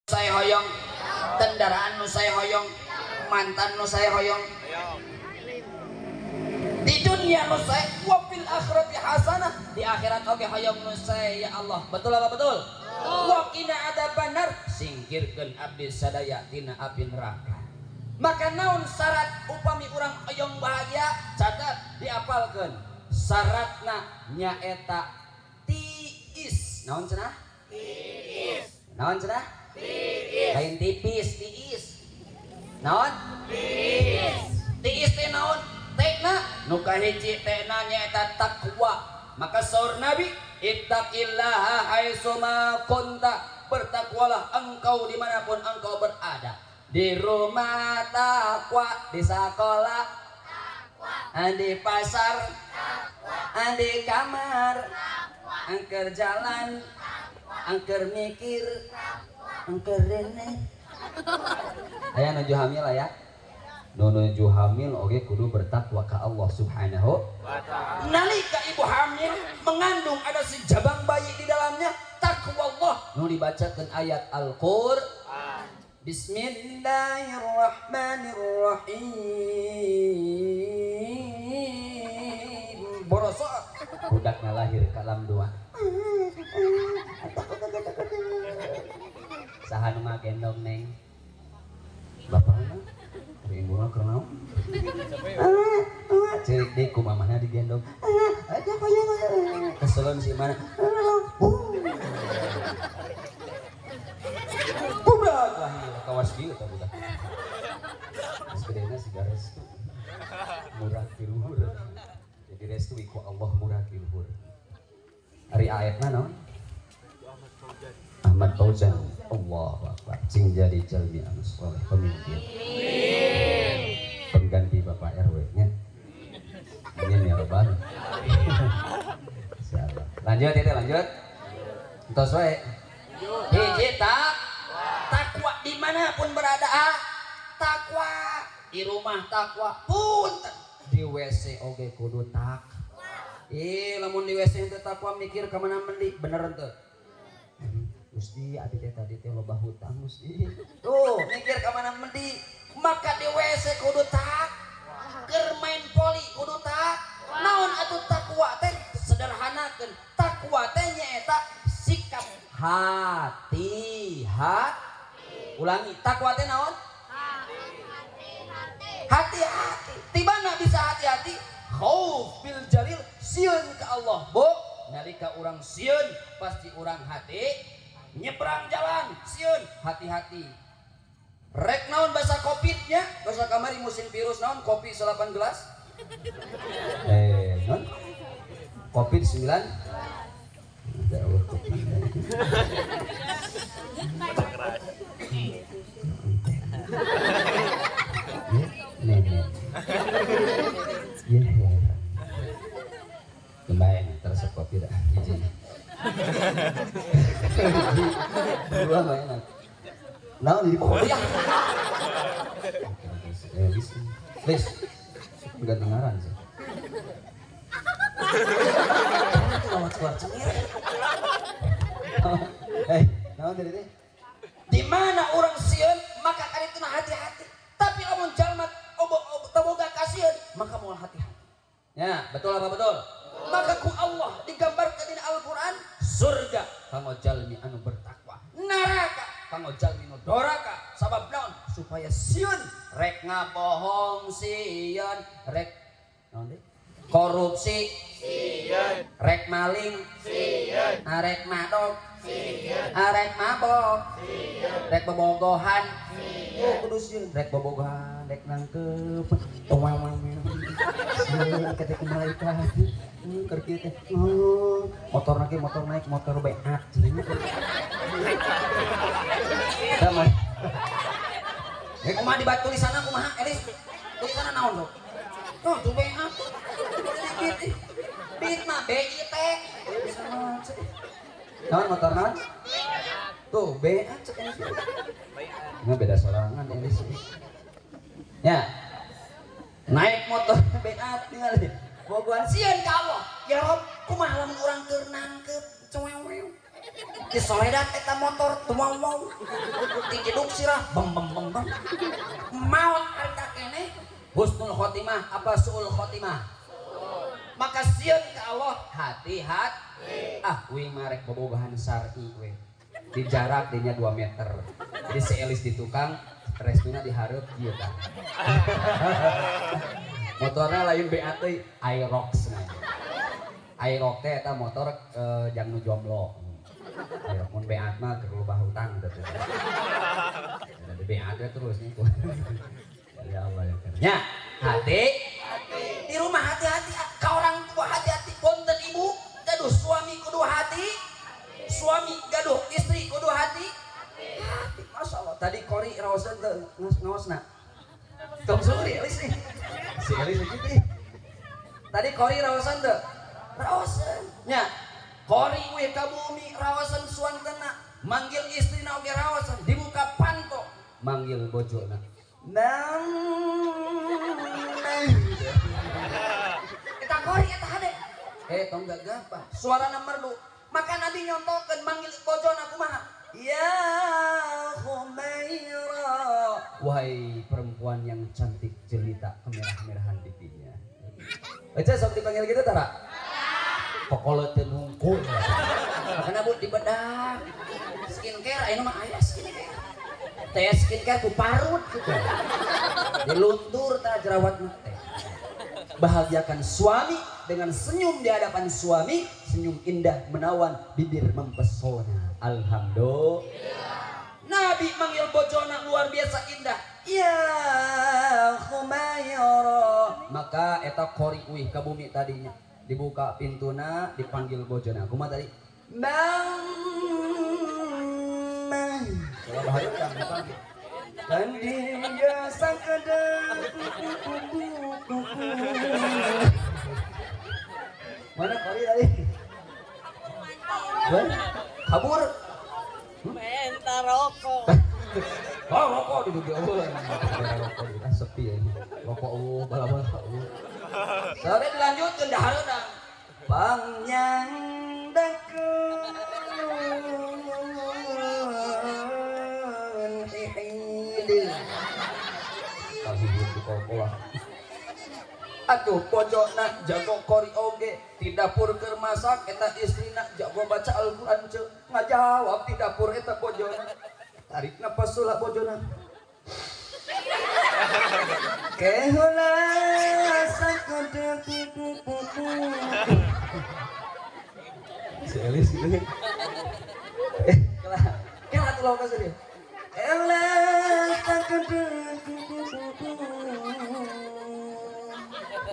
saya hoyong, kendaraan nu saya hoyong, mantan nu saya hoyong. Di dunia nu saya, wa fil akhirati hasanah, di akhirat oge hoyong nu saya ya Allah. Betul apa betul? Wa qina adzabannar, singkirkeun abdi sadaya tina api neraka. Maka naon syarat upami urang hoyong bahagia? Catat diapalkeun. Syaratna nyaeta tiis. Naon cenah? Tiis. Naon cenah? Tiis. Lain tipis, tiis. Naon? Tiis. Tiis teh naon? Tekna nu kahiji tekna nyaeta takwa. Maka saur Nabi, ittaqillaha haitsuma kunta, bertakwalah engkau dimanapun engkau berada. Di rumah takwa, di sekolah takwa, di pasar takwa, di kamar takwa, angker jalan takwa, angker mikir takwa, angker rene. Aya nuju hamil ya. Nuju hamil oge kudu bertakwa ka Allah Subhanahu wa ta'ala. Nalika ibu hamil mengandung ada si jabang bayi di dalamnya, takwa Allah nu dibacakeun ayat Al-Qur'an. Bismillahirrahmanirrahim. Boroso budakna lahir kalam dua. Saha nu ngagendong neng? Bapakna ibunya kerenau cerik deh ku mamana digendong keselon si mana budak lahir kawas bieu eta budak geus gedena siga restu murah ti luhur jadi restu iku Allah murah ti luhur ari ayatna naon Ahmad Fauzan Allahu Akbar sing jadi jalmi anu saleh pemimpin pengganti Bapak RW nya ini ya Rabbal insyaallah lanjut ya lanjut entos we hiji takwa dimanapun berada takwa di rumah takwa punten di WC oge kudu takwa lamun di WC teh takwa mikir ka mana mandi bener teu Gusti abi teh tadi teh loba hutang Gusti. Tuh, mikir ka mana mandi. Maka di WC kudu tak. Keur main poli kudu tak. Naon atuh takwa teh? Sederhanakeun. Takwa teh nyaeta sikap hati. Ulangi, takwa teh naon? Hati-hati. Tibana bisa hati-hati? Khauf bil jalil, sieun ka Allah. Bu, nalika urang sieun pasti urang hati. Nyebrang jalan, sieun hati-hati. Rek naon bahasa Covid-nya, bahasa kamari musim virus naon kopi 8 gelas. Non? Covid-19. Kembali teresep kopi dah. Izin. Dua mainan. Naon di bawah ya. Please. Ganti ngaran sih. Lawat keluar cengir. Naon dari teh? Di mana orang sieun maka karituna hati-hati. Tapi lamun jalma boga kasieun maka moal hati-hati. Ya, betul apa betul? Maka ku Allah digambarkan di Al-Quran surga kanggo jalmi anu bertakwa, neraka kanggo jalmi nu doraka. Sabab naon? Supaya sieun rek ngabohong sieun, rek naon deui? Korupsi sieun, rek maling sieun, arek madog sieun, arek mabok sieun, rek bobogohan sieun. Oh kudu sieun rek bobogohan, rek nangkep ketek malaikat kerja teh motor naik motor beat sama kumaha dibat tulisanna kumaha Elis tulisanna naon sok tuh beat beat mah BIT naon motor naon tuh beat cek Elis ini beda sorangan Elis ya naik motor beat tinggal deh bogohan sieun ka Allah ya Rob kumaha lamun urang keur nangkep cewek Di soledat eta motor teu mau ti jeduk sirah bem maut harta kene husnul khotimah apa suul khotimah maka sieun ka Allah hati-hati we marek bobogohan syar'i we di jarak dinya 2 meter jadi seelis di tukang restuna dihareup ieu tah motorna lain BAT Aerox nah Aerox teh eta motor jang nu jomblo Aerox mun BAT mah keur loba hutang teh ada BAT terus nih ya Allah ya nya hati di rumah hati-hati ka orang tua hati-hati punten ibu gaduh suami kudu hati suami gaduh istri kudu hati Masya Allah tadi kori rawasan teh ngaosna tong suri elis nih si elis gitu tadi kori rawasan teh rawasan nya kori we ka bumi rawasan suantena manggil istrina oge rawasan di muka panto manggil bojona nang kita kori eta hade tong gagapa suarana merdu maka Nabi nyontokeun manggil bojona kumaha ya Khumaira wahai perempuan yang cantik jelita kemerah-merahan pipinya aja sok dipanggil gitu tara pokoknya teu nungkul makanya bu dibedah skincare ayeuna mah aya skincare teh skincare ku parut gitu diluntur tah jerawat mah teh bahagiakan suami dengan senyum di hadapan suami senyum indah menawan bibir mempesona alhamdulillah Nabi manggil bojona luar biasa indah ya Khumaira maka eta kori uih ka bumi tadinya dibuka pintuna dipanggil bojona kumaha tadi bang kalau bahaya kan dipanggil dan dia sakadar mana kori tadi kabur minta rokok oh rokok di dunia Allah rokok di sepi ya rokok bala-bala sore dilanjutkan dahareuna pangnyandakeun hihidil kahibut kokolah atuh pojokna jago kori oge di dapur keur masak eta istrina jago baca Al-Qur'an ceuk ngajawab di dapur eta bojona tarik napas heula bojona keheula sakadeu si Elis gitu kelah tuh lo kasih dia keheula sakadeu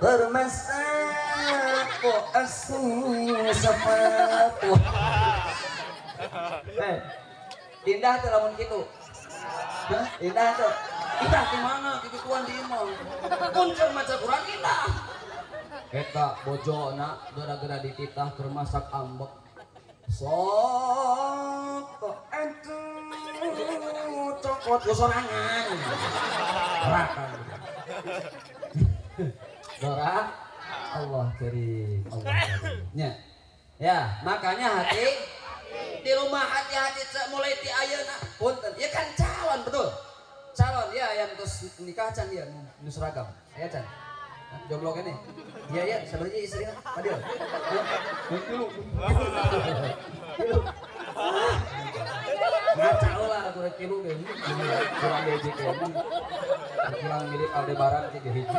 bermasaku asu sapapu indah tuh lamun gitu indah tuh indah gimana kibituan di imong muncul maca Quran indah eta bojona gara-gara dititah keur masak ambek sok aduh cokot sorangan rakan Dora Allah karim Allah karimnya ya makanya hati di rumah hati-hati mulai ti ayeuna punten ya kan calon betul calon ya yang terus nikah can dia nu seragam ya can jomblo kene iya ya sebenarnya istrina padil ngacau lah kurang kilo deh kurang bejek ya kurang mirip Aldebaran sih hiji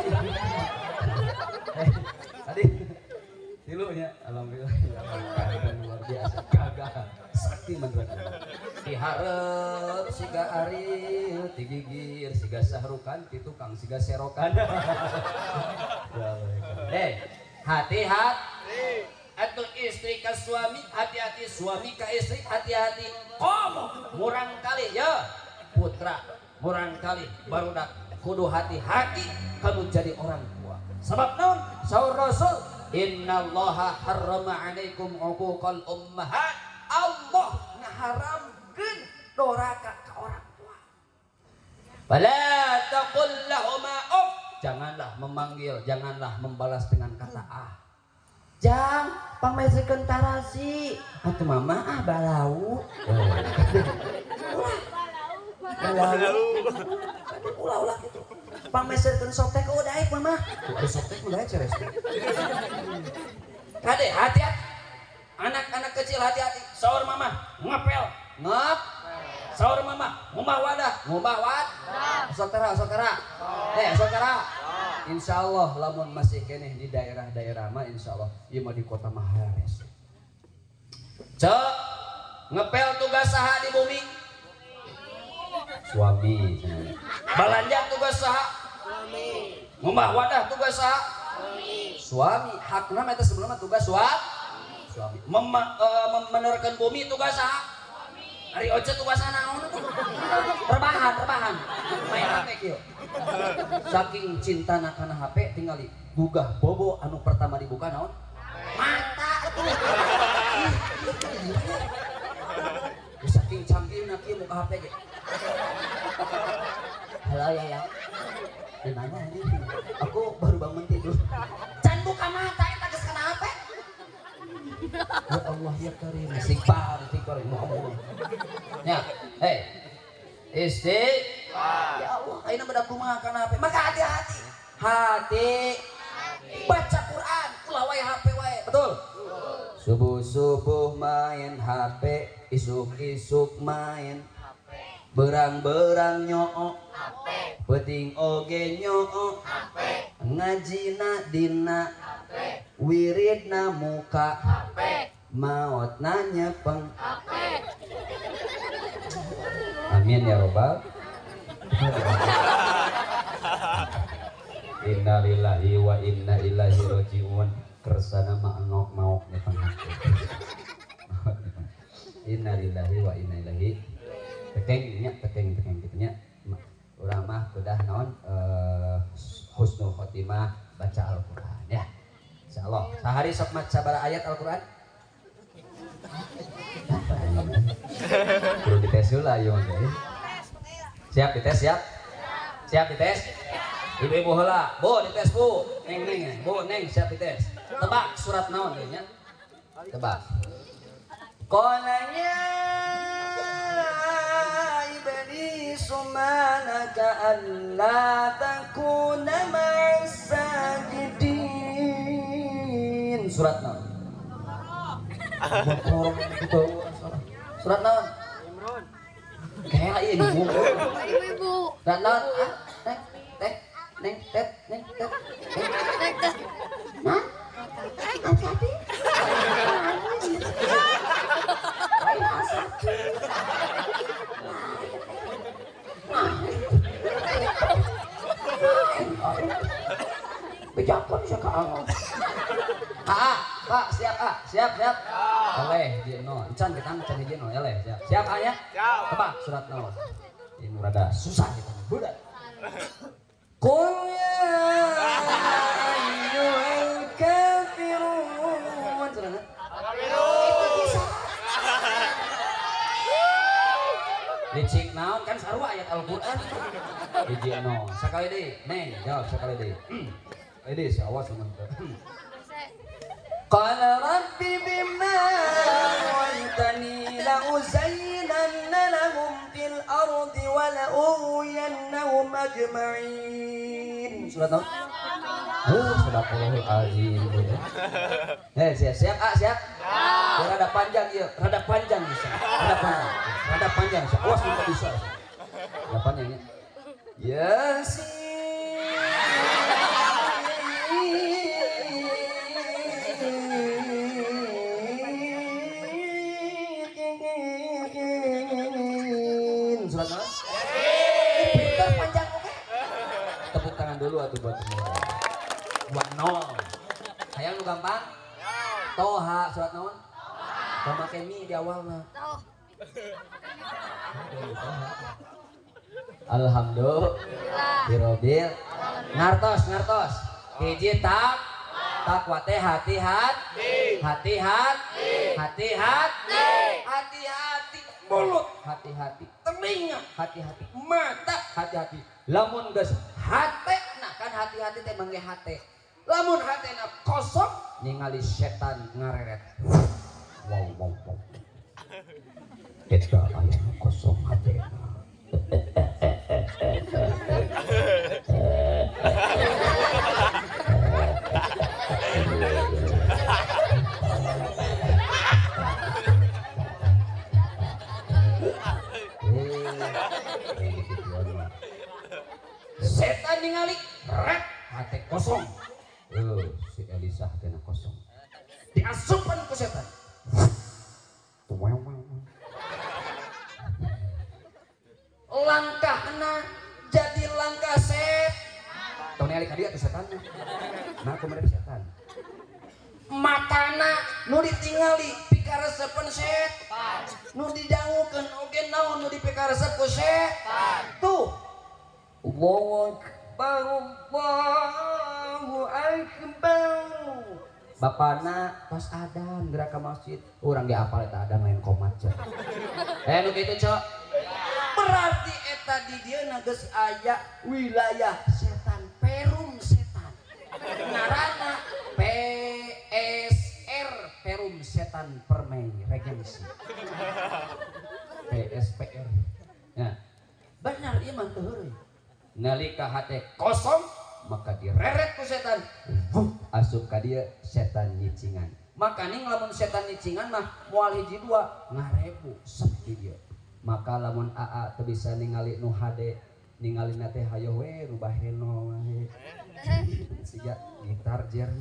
tadi tilunya alhamdulillah luar biasa gagah sakti menurut diharap siga Ariel digigir siga Sahrukan ti tukang siga serokan hati-hati atau istri ke suami hati-hati suami ke istri hati-hati komo murang kali ya putra murang kali barudak kudu hati-hati kamu jadi orang tua sebab naon saur Rasul innallaha harrama alaikum uquqal ummahat Allah ngaharamkeun doraka ka orang tua fala taqul lahumā uff janganlah memanggil janganlah membalas dengan kata jangan pamesekeun tarasi. Atuh mama balau. Balau. Ulah gitu. Pamesekeun softtek udah aik mama. Ada softtek udah ceres. Kade hati-hati. Anak-anak kecil hati-hati. Saur mama ngepel. Saur mama ngubah wadah. Saudara. Saudara. Insyaallah lamun masih keneh di daerah-daerah mah insyaallah ieu mah di kota mah hares. Cek ngepel tugas saha di bumi? Suami. Balanja tugas saha? Suami. Ngubah wadah tugas saha? Suami. Hakna eta sebelumna tugas suami. Menerken bumi tugas saha? Ari oce tugasna naon? Rebahan. Main HP kieu. Saking cintana kana HP tingali gugah bobo anu pertama dibuka naon? Mata. Saking canggihna kieu muka HP ge. Halo ya. Di mana ini? Aku baru bangun tidur. Can buka mata eta geus kana HP. Ya Allah ya Karim. Istighfar Allah. Ya, istighfar. Ya Allah, ayeuna badak kumaha kana HP. Maka hati-hati. Baca Quran, ulah wae HP wae. Betul? Subuh-subuh main HP, isuk-isuk main HP. Berang-berang nyoo HP. Penting oge nyoo HP. Ngajina dina HP. Wiridna muka HP. Maot nanya peng amin ya robbal. Innalillahi wa inna ilaihi rajiun. Kersana mah ngok nih panghati. Innalillahi wa inna ilaihi. Tekeng gitu nya. Urang mah kudah naon husnul khotimah baca Al-Qur'an ya. Insyaallah. Sehari sok maca sabaraha ayat Al-Qur'an? Perlu dites dulu lah yuk. Siap dites siap dites. Ibu-ibu heula, Bu dites Bu. Neng siap dites. Tebak surat naon nya? Tebak. Qolanya ibni sumanaka alla takuna ma'as sajidin. Surat naon? Surat naon? Imron. Kayak ieu ibu. Surat naon? Neng. Hah? Hati-hati. Bejakon siya kaangon. Pak, siap. Oleh Jeno, encan kita encan di Jeno, oleh siap ya. Tebak surat naon. Ini rada susah kita budak. Qul ya ayyuhal kafirun. Itu bisa. Licik naon kan sarua ayat Al-Qur'an. Di Jeno, sakali deui. Neng, jawab sakali deui. Ini si awas teman-teman. Qala rabbi bima aghwaytani la uzayyinanna lahum fil ardi wa la ughwiyannahum ajma'in. Surat apa? Sadaqallahul azim. Siap. Rada panjang ieu, rada panjang bisa. Rada panjang. Awas enggak bisa. Rada panjangnya. Yasin. Surat mana? Pintar panjang oke. Tepuk tangan dulu atuh buat semua. Buat nol. Hayang nu gampang? Toha surat naon? Toha make mi di awalna. Alhamdulillah. Birobil. Ngartos. Hiji takwa teh hati-hati. Mulut hati-hati, telinga hati-hati, mata hati-hati. Lamun geus hate, nah kan hati-hati teh mangge hate. lamun hatena kosong ningali setan ngareret. Wow. Eta aya kosong hatena. Setan ningali ret hate kosong. Si Elisa hatena kosong. Diasupan ku setan. Langkahna jadi langkah set. Tong ningali ka dieu atuh setan. Nah kumaha setan. Matana nu ditingali pikaresepan setan. Nu didangukeun oge naon nu dipikaresep ku setan. Tuh. Allahu Akbar, Allahu Akbar. Bapana pas adan gerak ke masjid, orang dia apal eta adan lain komat cek. Nu kitu cok. Berarti eta di dieu geus aya wilayah setan, perum setan. Ngaranna PSR, perum setan permai regensi. PSPR. Nah, benar ieu mah teu heureui. Nalika hate kosong maka direret ku setan, asup ka dieu setan nyicingan. Maka ning lamun setan nyicingan mah moal hiji dua ngarebu sepi dieu. Maka lamun AA teu bisa ningali nu hade, ningalina teh hayo we rubah heno we. Siga gitar jer.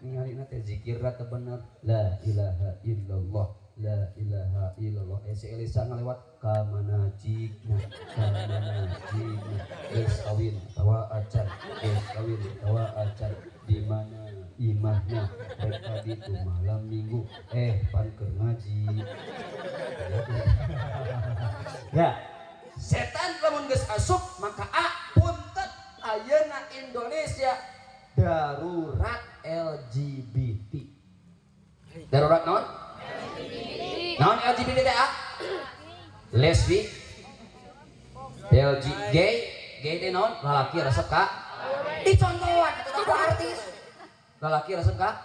Ningalina teh zikirna teu bener. La ilaha illallah. La ilaha illallah. Si Elisa ngalewat ka manajigna, geus kawin tawa acan, di mana imahna mereka di malam minggu pan keur ngaji. Ya, setan lamun geus asup maka punten ayeuna Indonesia darurat LGBT. Darurat naon? Naon LGBT teh lesbi, gay teh naon? Lalaki resep ka? Dicontohan atuh ku artis. Lalaki resep ka?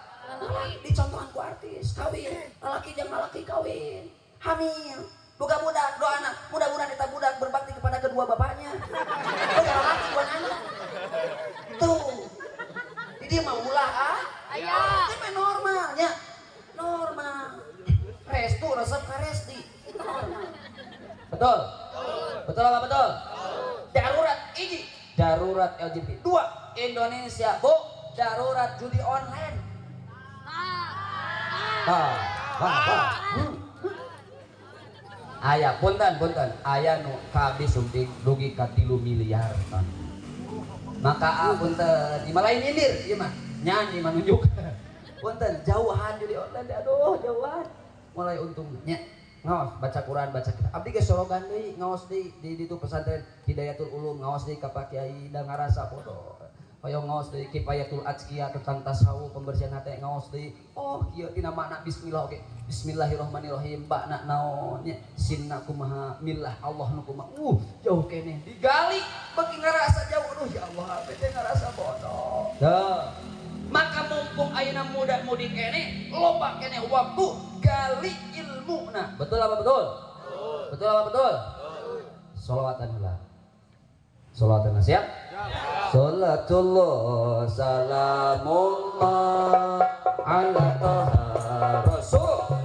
Dicontohan ku artis. Kawin, lalaki jeung lalaki kawin. Hamil, boga budak, doana mudah-mudahan eta budak berbakti kepada kedua bapaknya. Boga lalaki buat anak. Tuh. Di dieu mah ulah aya. Teh mah normalnya. Normal. Restu resep ka resti. Betul? Betul apa betul? Darurat hiji, darurat LGBT. 2, Indonesia, Bu, darurat judi online. Aya punten, aya nu kabeh sumping rugi ka 3 miliar. Maka punten, ieu mah lain nyindir, ieu mah nyanyi manunjuk. Punten, jauhan judi online, aduh jauhan. Mulai untungnya ngaos baca Quran baca kitab abdi ge sorogan deui ngaos deui di ditu pesantren Hidayatul Ulum ngaos deui ka Pak Kiai da ngarasa bodoh hoyong ngaos deui Kifayatul Azkiyah tentang tasawuf pembersihan hati ngaos deui oh kieu dina makna bismillah oke bismillahirrahmanirrahim bakna naon nya sinna kumaha millah Allah nu kumaha jauh keneh digali beuki ngarasa jauh aduh ya Allah teh ngarasa bodoh maka mumpung ayeuna muda-mudi kene loba kene waktu gali ilmu nah betul apa betul? Betul apa betul? Sholawatan heula. Sholawatan siap? Salatullah salamullah ala taha rasul.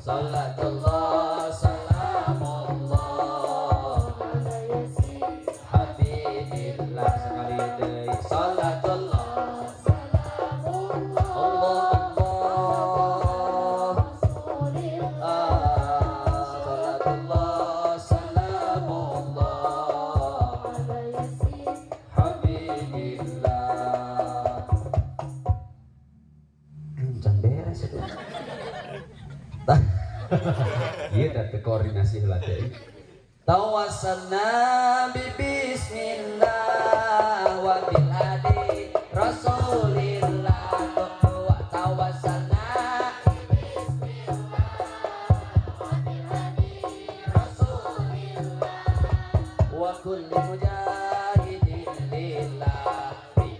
Salatullah salamullah habibillah sekali deui salatullah iya dan koordinasi heula teh tawassalna bi bismillah wa bil hadi rasulillah wa tawassalna bi bismillah wa bil hadi rasulillah wa kulli mujahidin lillah bi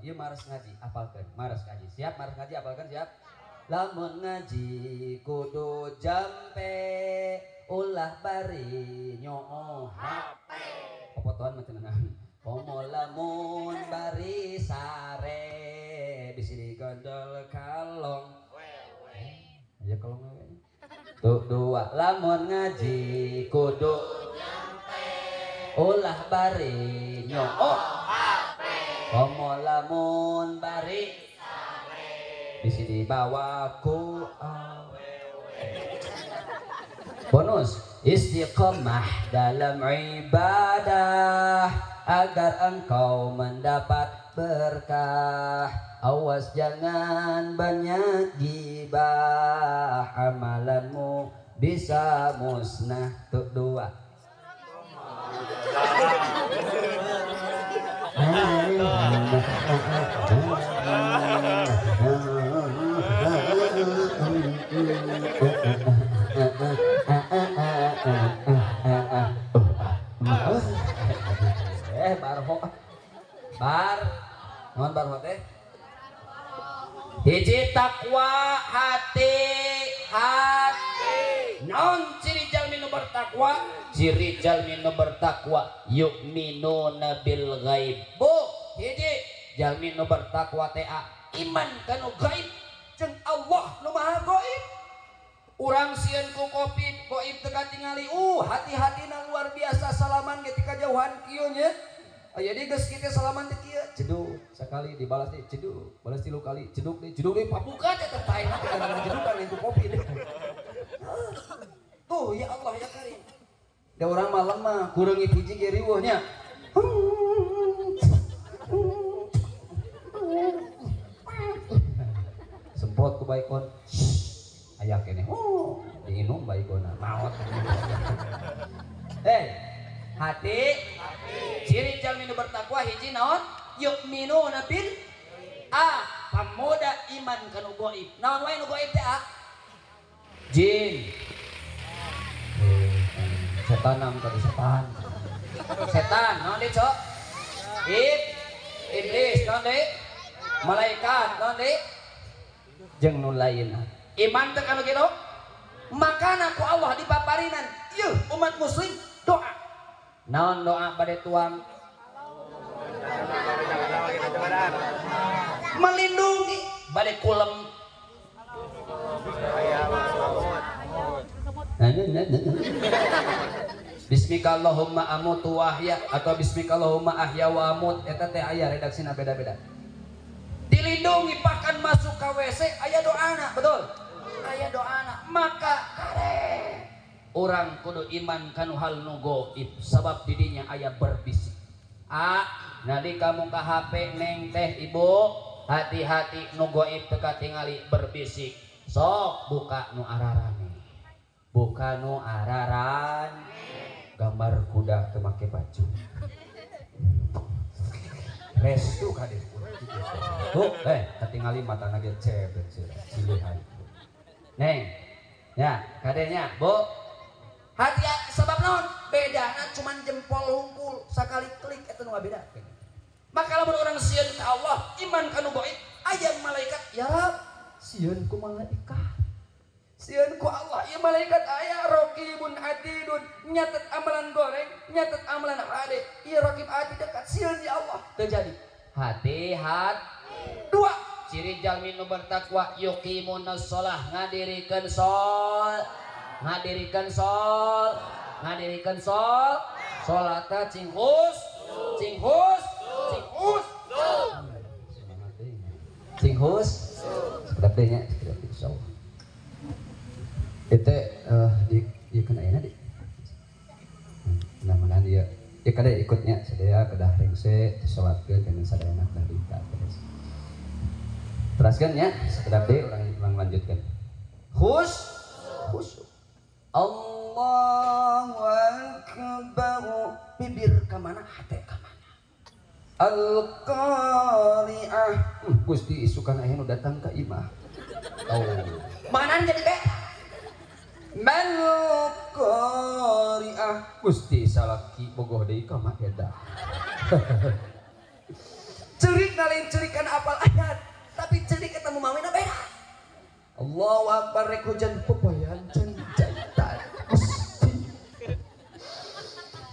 Ieu maras ngaji apalkeun maras ngaji siap maras ngaji apalkeun siap lamun ngaji kudu jampe ulah bari nyoo HP popotoan mah cenah pomo lamun bari sare bisi digondol kalong ya kalong tuh dua lamun ngaji kudu ulah bari nyoo pomo lamun bari bisi dibawa ku bonus istiqomah dalam ibadah agar engkau mendapat berkah. Awas jangan banyak gibah, amalanmu bisa musnah. Tuh dua. Mohon barho teh hiji takwa hati naon ciri jalmi nu bertakwa ciri jalmi nu bertakwa yu'minuna bil ghaib bu hiji jalmi nu bertakwa teh iman kanu gaib jeung Allah nu maha gaib urang sieun ku covid gaib teu katingali hati-hatina luar biasa salaman ketika jauhan kieu nya aya di geus kitu salaman teh kieu ceduk sakali dibalas teh ceduk balas 3 kali ceduk deui pabuka teh teh paena teh kana cedukan itu kopi deh tuh ya Allah ya Karim da urang malam mah kureung hiji ge riweuh nya semprot ku baikon aya keneh diinum baikonna maot hati ciri jalmi nu bertakwa hiji naon yu'minuna bil pamoda iman kanu gaib naon wae nu gaib teh jin setan nam tadi setan naon deui cok iblis naon deui malaikat naon deui jeung nu lainna iman teh kanu kitu makana ku Allah dipaparinan ieu umat muslim doa naon doa bade tuang melindungi bade kulem bismikallahumma amutu wa ahya atau bismikallahumma ahya wa amut eta teh aya redaksina beda-beda dilindungi bahkan masuk ke WC aya doana betul aya doana maka kare orang kudu iman kanu hal nu gaib sabab didinya aya berbisik nadi kamu ke HP neng teh ibu hati-hati nu gaib teu katingali berbisik sok buka nu ararane buka nu araran gambar kuda teu make baju restu kade tuh katingali matana ge cebet cilehan neng ya kadenya bu hati sebab naon bedana cuman jempol hungkul sakali klik eta nu beda maka lamun urang sieun ka Allah iman kanu gaib aya malaikat ya Rab sieun ku malaikat sieun ku Allah ieu malaikat aya raqibun atidun nyatet amalan goreng nyatet amalan hade ieu raqib atid dekat sieun ya Allah teu jadi hati dua ciri jalmi nu bertakwa yuqimunas shalah ngadirikeun salata cinghus sedap deh nya insyaallah itu di kana ayeuna di mudah-mudahan dia kada ikutnya sadaya kedah rengse salatkeun dengan sadayana kedah diikat teruskeun nya sedap deh urang lanjutkeun khusyuk Allahu akbar bibir ka mana hate ka mana Al-Qari'ah Gusti isukan aya nu datang ka imah manan jadi teh Al-Qari'ah Gusti salaki bogoh deui ka maeda cerik lain cerikan apal ayat tapi cerik ketemu mamina beda. Allahu Akbar rek hujan pepayan jaitan mesti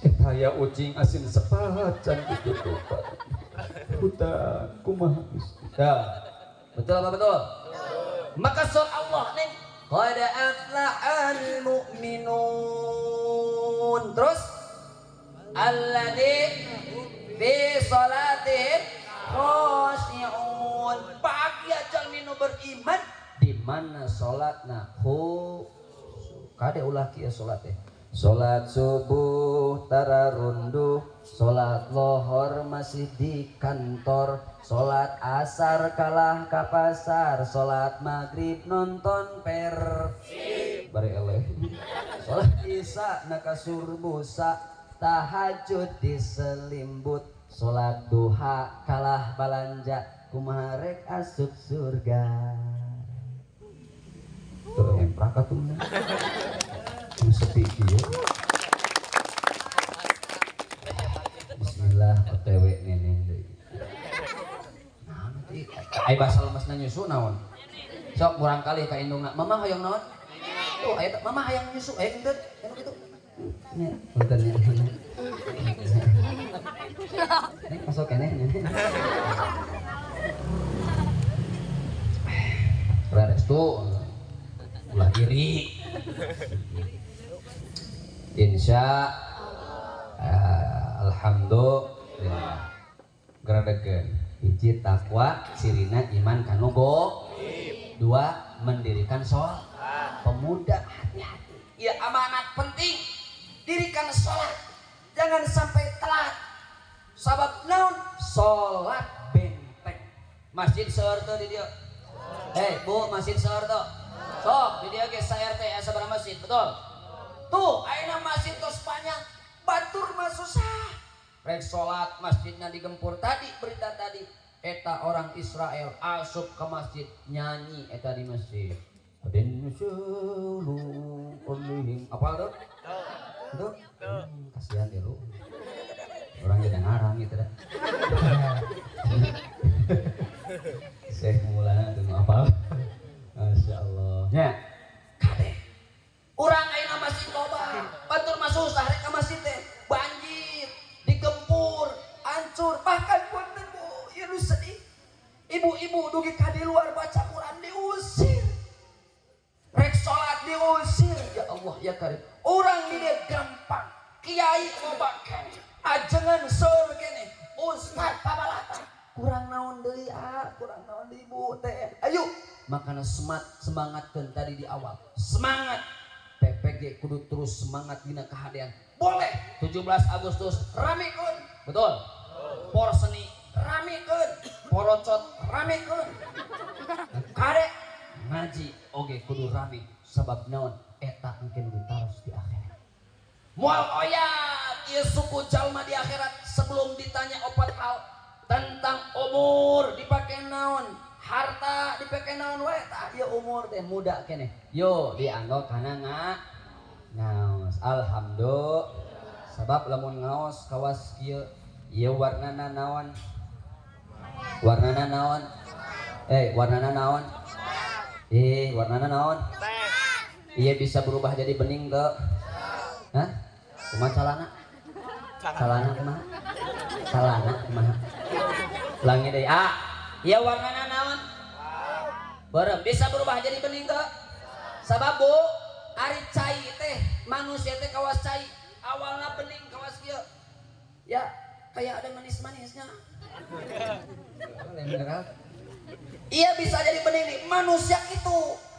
eta aya ucing asin sepat can ditutupan hutan kumaha ya betul apa betul maka sur Allah nih qad aflahal mu'minun terus alladzi fi salatihim khashi'un bahagia jalmi nu beriman di mana salatna kade ulah kieu salat teh salat subuh tara runduh salat lohor masih di kantor salat asar kalah ka pasar salat maghrib nonton bari eleh salat isya na kasur busa tahajud diselimbut salat duha kalah balanja kumaha rek asup surga tuh emprak atuh sepi kieu bismillah otw neneng deui nah nanti ai basa lemesna nyusu naon sok kurang kali ka indungna mama hoyong naon tuh aya mama hayang nyusu aya geudeut anu kitu nya punten nya nek masuk keneh restu ulah diri insya alhamdulillah geradekeun hiji takwa sirina iman kanu dua mendirikan sholat pemuda hati-hati ya amanat penting dirikan sholat jangan sampai telat sabab naon sholat benteng masjid seueur teu di dieu bu masjid seueur teu sok di dieu ge sa-RT aya sabaraha masjid betul tuh ayeuna masjid tos panjang batur mah susah rek salat masjidnya digempur tadi berita tadi eta orang Israel asup ke masjid nyanyi eta di masjid aden syulu ulihim apa tuh tuh kasihan deh lu orang jadi ngarang gitu dah Syekh Maulana tuh apa Masya Allah ya kade urang ayeuna masjid loba batur mah susah rek ka masjid teh banjir digempur hancur bahkan punten Bu ieu nu sedih ibu-ibu dugi ka di luar baca Quran diusir rek salat diusir ya Allah ya Karim urang di dieu gampang kiai loba keneh ajengan seueur keneh ustad pabalata kurang naon deui kurang naon deui Bu teh ayo makana semangatkeun tadi di awal semangat PPG kudu terus semangat dina kahadean boleh 17 Agustus ramekeun betul por seni ramekeun porocot ramekeun kade ngaji oge kudu rame sabab naon eta engke ditaros di akhirat moal oyat ieu suku jalma di akhirat sebelum ditanya opat hal tentang umur dipake naon harta dipake naon wae tah ieu umur teh muda keneh yo dianggap kana ngaos alhamdulillah sabab lamun ngaos kawas kieu ieu warnana naon warnana naon warnana naon warnana naon ieu bisa berubah jadi bening teu hah kumaha calana kumaha calana kumaha ulangi deui ieu warnana naon bareng bisa berubah jadi bening teu sabab Bu ari cai teh manusia teh kawas cai awalna bening kawas kieu ya kayak ada manis-manisnya iya bisa jadi bening nih manusia itu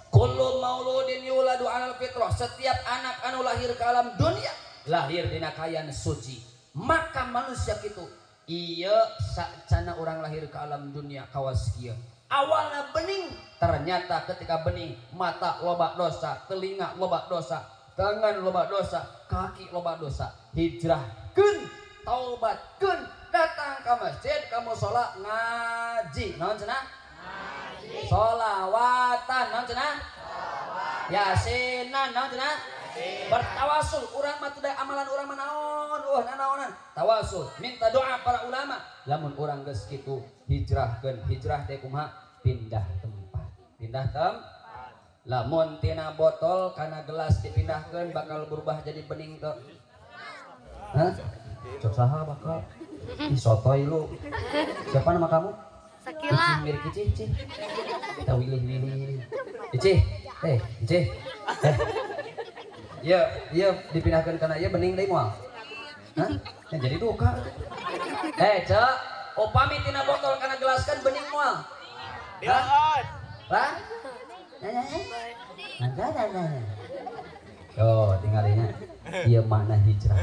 kullu mauludin yuladu alal fitrah setiap anak anu lahir ke alam dunia lahir dina kayan suci maka manusia itu iya sacana orang lahir ke alam dunia kawas kieu awalnya bening ternyata ketika bening mata loba dosa telinga loba dosa tangan loba dosa kaki loba dosa hijrahkeun taubatkeun datang ke masjid kamu sholat ngaji naon cenah ngaji sholawatan naon cenah yasinan naon cenah bertawasul urang mah teu amalan urang mah naon nanaonan tawasul minta doa para ulama lamun urang geus kitu hijrahkeun hijrah teh kumaha pindah tempat lamun tina botol kana gelas dipindahkeun bakal berubah jadi bening teu hah cok saha bakal sotoy lu siapa nama kamu Sakila. mirip Cici kita wilih Cici Cici iya dipindahkan karena iya bening deh moal hah yang jadi duka cek upami tina botol karena gelas kan bening moal Dilaon. lah oh tinggalnya iya mana hijrah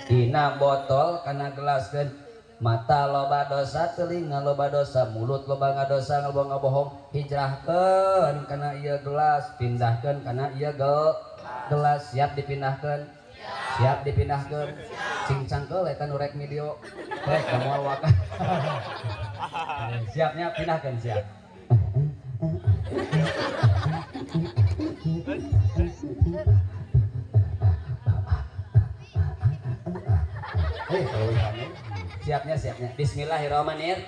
tina botol karena gelas kan mata loba dosa telinga loba dosa mulut loba ngadosa loba ngabohong hijrahkeun kana ieu gelas pindahkeun kana ieu gelas siap dipindahkeun cincang ke eta nu rek video kamu wakan siapnya pindahkeun siap siapnya bismillahirrahmanirrahim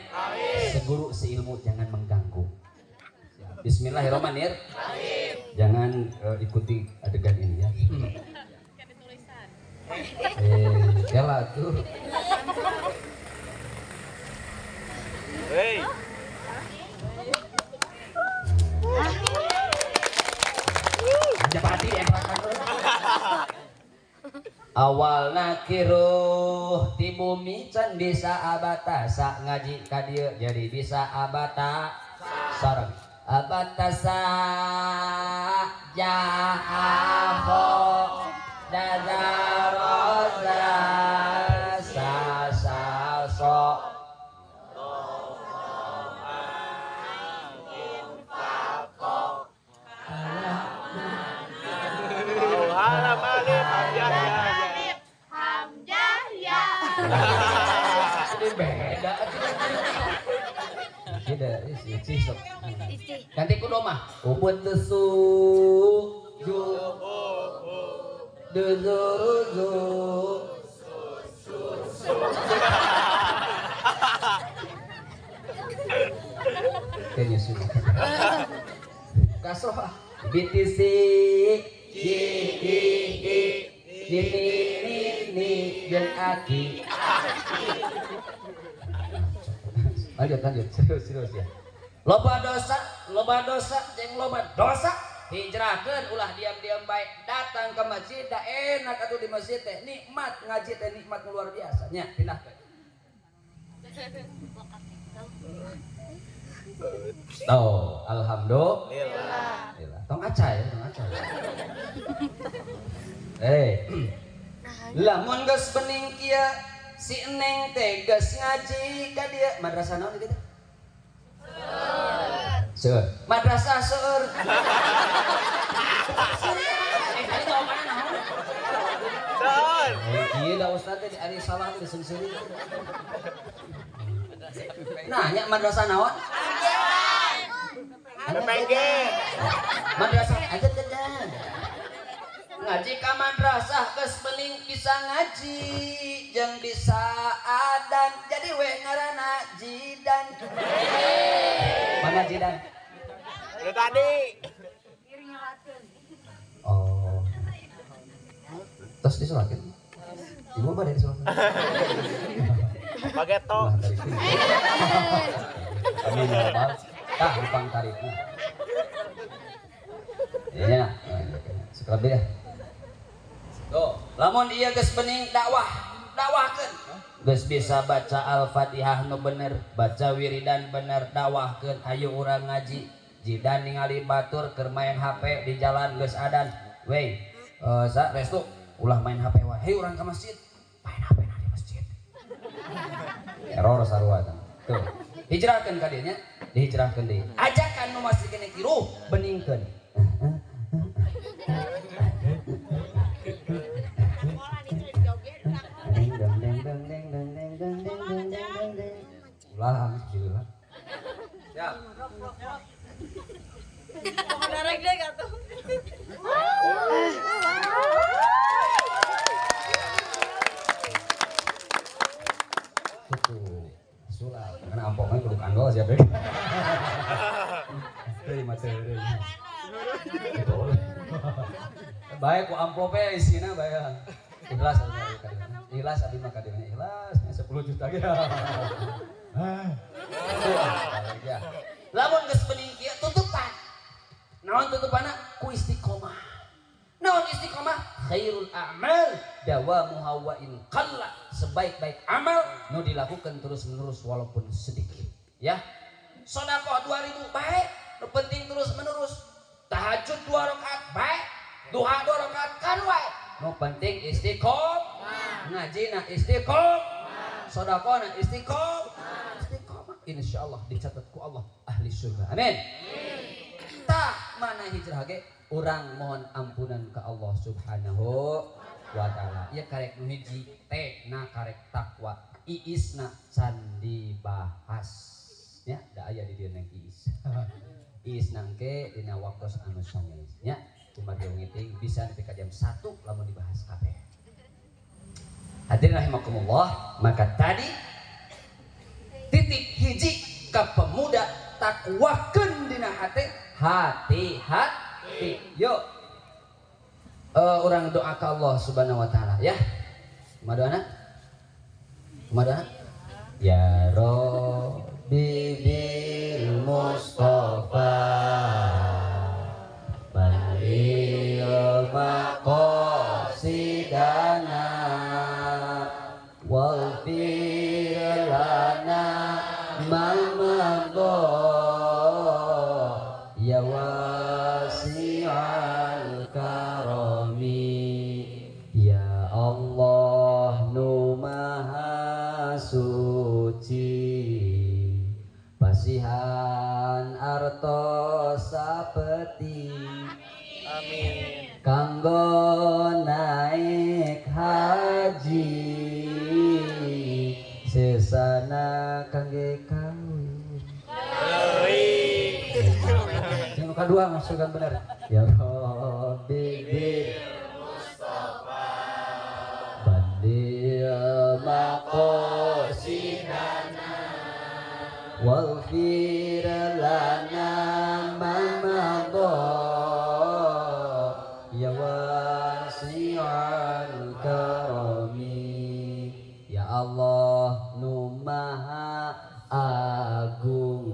seguru seilmu jangan mengganggu bismillahirrahmanirrahim jangan ikuti adegan ini ya lah tuh Hei. Japati awalna kiruh ti bumi can bisa abatasa ngaji ka dieu jadi bisa abata sareng abatasa jaho dadaroza sasaso beda isi ganti kudu mah ubud desu ju dezuruzu kayaknya sudah kasroh BTC ini dan aki lanjut serius ya loba dosa jeung loba dosa hijrahkeun ulah diam-diam baik datang ke masjid da enak atuh di masjid teh nikmat ngaji teh nikmat luar biasa nya pindahkeun alhamdulillah tong acai lamun geus bening kieu si Eneng teh geus ngaji ka dieu madrasah naon kitu seueur madrasah seueur tadi jawabanna naon Seueur. ieu da ustaz teh ari salah teh seungseuring nanya madrasah naon RPG. madrasah aja ngaji ka madrasah geus bening bisa ngaji jeung bisa adan jadi we ngaranna jidan mana jidan Itu tadi. oh terus disolatin ibu apa dari disolatin Bageto. nah dari sini amin ya rabbal hutang tarifnya ya sekelebih ya tuh lamun ieu geus bening dakwahkeun geus bisa baca al-fatihah nu bener baca wiridan bener dakwahkeun hayu urang ngaji jidan ningali batur keur main HP di jalan geus adan wey sa restu ulah main HP wae hey urang ka masjid main HP na di masjid error sarua tuh hijrahkeun ka dieu nya dihijrahkeun deui ajakan nu masih kene kiruh beningkeun ulah alhamdulillah siap Menarik deh kata. ampoknya kudu kandol siapa ya? Dari materi. Baik ku amplopnya isinya bayar. Ikhlas ikhlas abi mah kadina ikhlas 10 juta ge. Ya. Lamun geus bening kieu tutupan. Naon tutupanna? Ku istiqomah. Naon istiqomah? Khairul a'mal dawamuha wa in qalla. Sebaik-baik amal nu dilakukan terus-menerus walaupun sedikit. Ya. Sedekah 2000 baik, nu penting terus-menerus. Tahajud 2 rakaat baik, duha 2 rakaat kan wae. Nu penting istiqomah. Ngajina istiqomah. Sedekahna istiqomah. Istiqomah insyaallah dicatat ku Allah ahli surga. Amin. Tah mana hijrah ge urang mohon ampunan ke Allah Subhanahu wa taala. Ieu karek nu hiji teh na karek takwa. Iisna can dibahas. Ya, da aya di dieu nang iis. Iis nangke dina waktos anu sanes nya kumaha ngiting bisa nepi ka jam 1 lamun dibahas kabeh. Hadirin rahimakumullah, maka tadi titik hiji ka pemuda takwakeun dina hate hati-hati. Yuk orang doa ke Allah Subhanahu wa taala ya. Kumaha doana? Kumaha doana? Ya Rabbi bil Mustafa balil maqasidana waghfir lana ma madha ya wasi'al karami ya Allah nu maha suci pasihan artos sapeti amin kanggo naik haji sesana kangge kawin yang kedua masukkan benar ya Rabbi bil Mustafa bandil maqasidana waghfir lana ma madha ya wasi'al karami ya Allah nu maha agung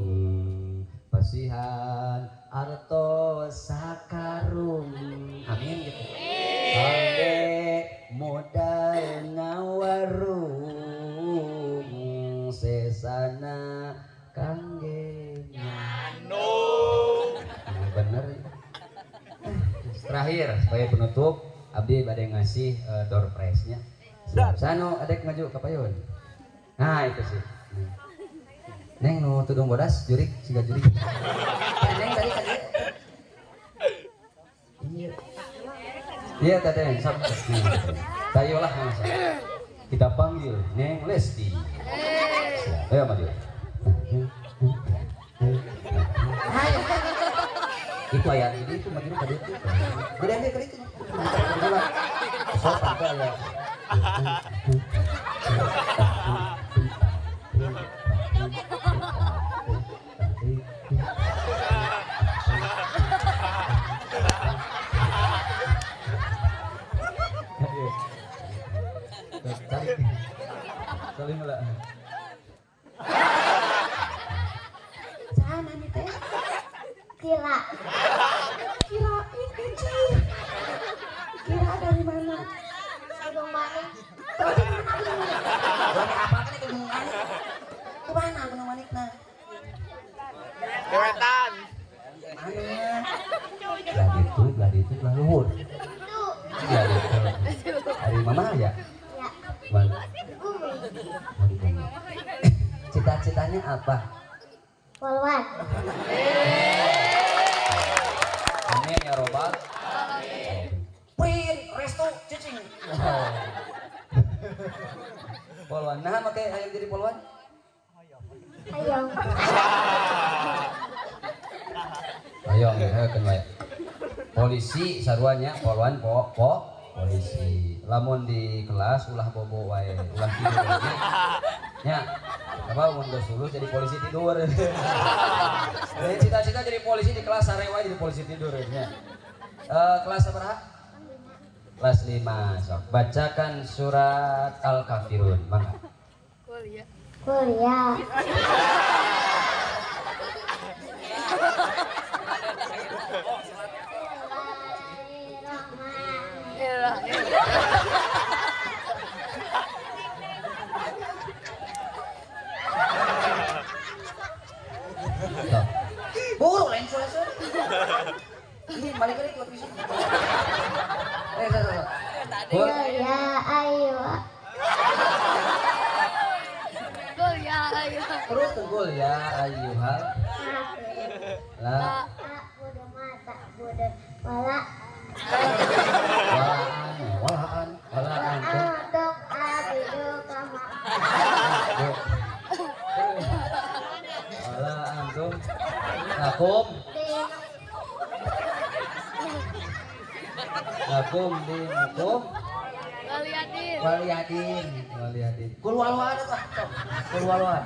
pasihan arto sakarung amin gitu kangge modal ngawarung sesana kangge nyano bener terakhir sebagai penutup abdi bade ngasih door prize nya sano adek maju ka payun nah itu sih neng nu tudung bodas jurik siga jurik neng tadi iya tadi sok tayolah kita panggil Neng Lesti ayo maju itu ayat ini itu maju tadi itu beda aja kali itu sok apa ya Salim lah. Sana nih teh. Kira. Kirain kecil. Kira dari mana? Gunung Manik. Gunung apa kan Gunung Manik? Kemana Gunung Manik nah? Kewetan. Mana? Gladi itu belah luhur. Gladi itu. Hari mama ya? Ya. Mana? Cita-citanya apa? Polwan. Amin ya robbal. Amin. Pin, resto, cicing. Polwan, nah pakai ayo jadi polwan. Ayo. Ayo kan wae. Polisi saruannya polwan polisi. Lamun di kelas ulah bobo wae, ulah tidur wae. Nya. apa mun geus lulus jadi polisi tidur. Jadi cita-cita jadi polisi di kelas sarewa jadi polisi tidur nya. Kelas berapa? Kelas 5. Sok bacakan surat Al-Kafirun. Mangga. Kuliah. Buru lain suara. Ini balik lagi ke visi. Kuliah ayo. Terus tegul ya ayuhal. La Budu mata budu wala. walaan tuh. Adok abidu kama. Walaan tuh. Nakum dinukum. Waliatin. Kul walwal apa? Kul walwal.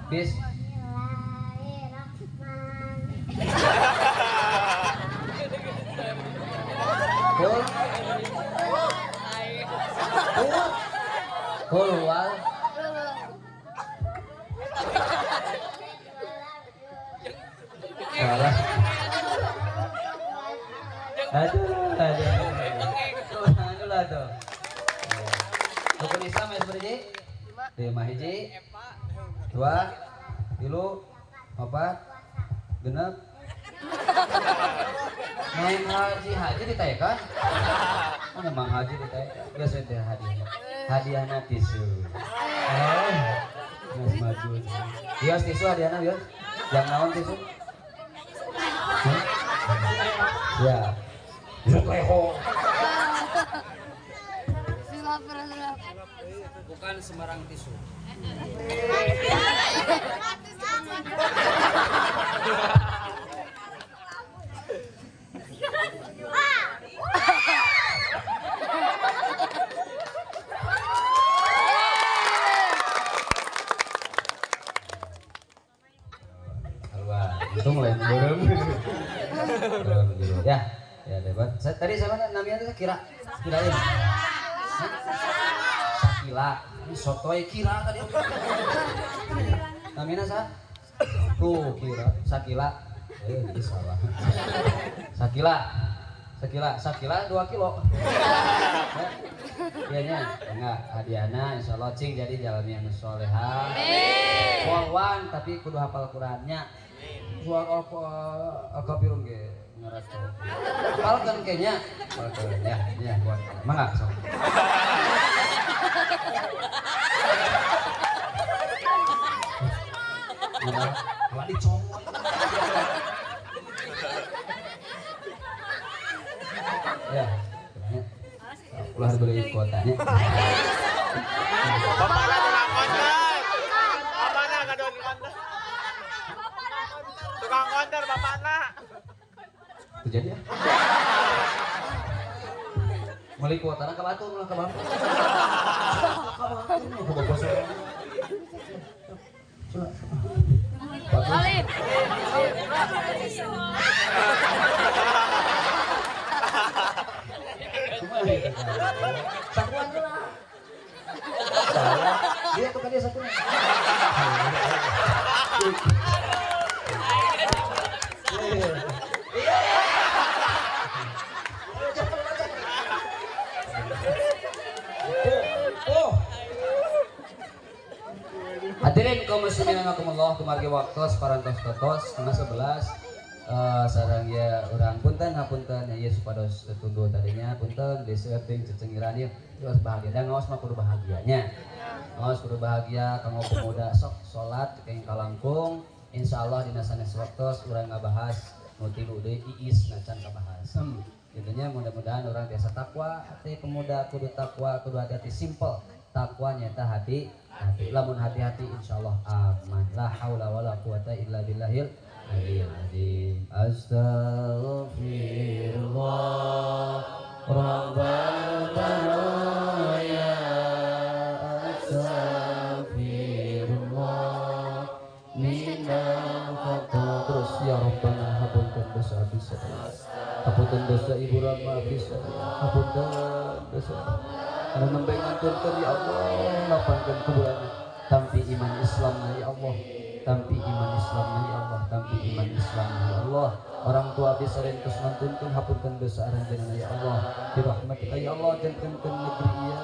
Bis. Kul. Kul wal. Salah. Aduh. Aduh tuh. Rukun Islam ya seperti 5 hiji 2 3 4 genep main haji ditayakan memang haji ditayakan biasa teh hadiahna tisu mas maju bios tisu hadiahna bios yang naon tisu ya leho bukan sembarang tisu. Untung lain belum. Ya, ya debat. Tadi sama namanya itu kirain. Sakila, ini sotoy kira tadi. Namanya sa? Tuh kira, Sakila. Ini salah. Sakila 2 kilo. Iya enggak hadiahna insyaallah cing jadi jalmi anu solehah. Amin. Tapi kudu hafal Qur'annya. Suara Al-Kafirun ge ngaraco. Hafalkeun kayaknya. Hafalkeun ya buat. Mangga sok. Wah dicongok. Ya. Ulah beli kuotanya. Bapakna tukang konter. Bapakna gadon konter. Tukang konter bapakna. Itu jadi ya. Meli kuotana ka batu ulah ka batu. Ka batu. Alif. Satu aja lah. Dia tuh kan dia satu. Hadirin kaum muslimin rahimakumullah, kumargi waktos parantos totos setengah 11. Sarang ya orang punten ngapunten ya supados tunduh tadinya punten diseuting cecengiran ieu geus bahagia dan ngaos mah kudu bahagianya. Ngaos kudu bahagia kanggo pemuda sok salat keng kalangkung insyaallah dina sanes waktos urang ngabahas nu tilu deui iis nacan kabahas. Kitu mudah-mudahan orang biasa takwa, hati pemuda kudu takwa, kudu hati-hati simple. Takwa nyata hati lamun hati-hati insyaallah aman. La haula wala quwata illa billahil aliyil azim. Astaghfirullah rabbana ya astaghfirullah hapunten dosa abdi sadaya. Hapunten dosa ibu Rama abdi sadaya. Hapunten dosa. Anu nembe nganturkeun ya Allah, lapangkeun kuburanna. Tampi iman Islamna ya Allah. Tampi iman Islamna ya Allah. Tampi iman Islamna ya Allah. Orang tua abdi sarentos ngantunkeun hapunten dosa aranjeunna ya Allah. Bi rahmatika ya Allah jangkeunkeun negeri ieu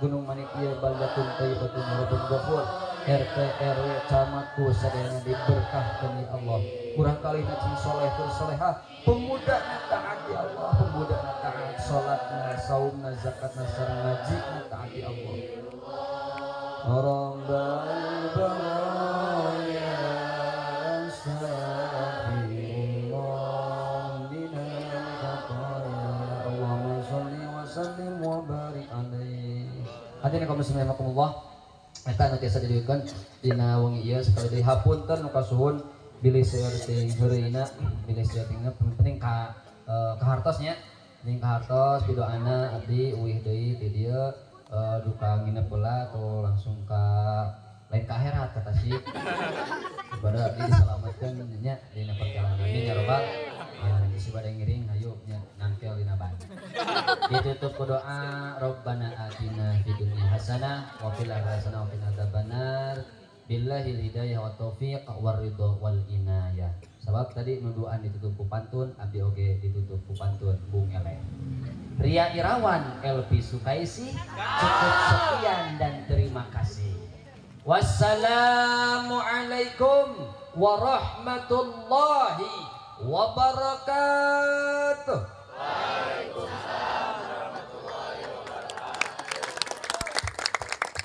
Gunung Manik ieu baldatun thayyibatun rabbun ghafur. RT RW camatku sadayana diberkahkeun ya Allah. Urang kalina cing soleh tur solehah, pemuda taat ya Allah, pemuda taat salatna, saumna, zakatna sareng ngajina taat ya Allah. Rabbal baraya astaghfirullah minal khataya. Allahumma sholli wa sallim wa barik alaihi. Hadirin kaum muslimin rahimakumullah. Eta anu tiasa diduikeun dina wengi ieu sakali deui hapunten nu kasuhun bilih seueur teh heureuna, bilih seueur teh penting ka hartosnya, penting ka hartos pidoana abdi uih deui ti dieu duka nginep heula atau langsung ka lain ka akhirat kata sih. Sabada abdi disalametkeun nya dina perjalanan amin ya rabbal alamin. Sabada ngiring hayu nya nangkel dina ban. Ditutup ku doa Rabbana atina fid dunya hasanah wa fil akhirati hasanah wa qina adzabannar. Billahil hidayah wa taufiq war ridha wal inayah. Sabab tadi nuduan ditutup ku pantun, abdi oge ditutup ku pantun Bung Ele. Ria Irawan Elvi Sukaisi, cukup sekian dan terima kasih. Wassalamualaikum warahmatullahi wabarakatuh.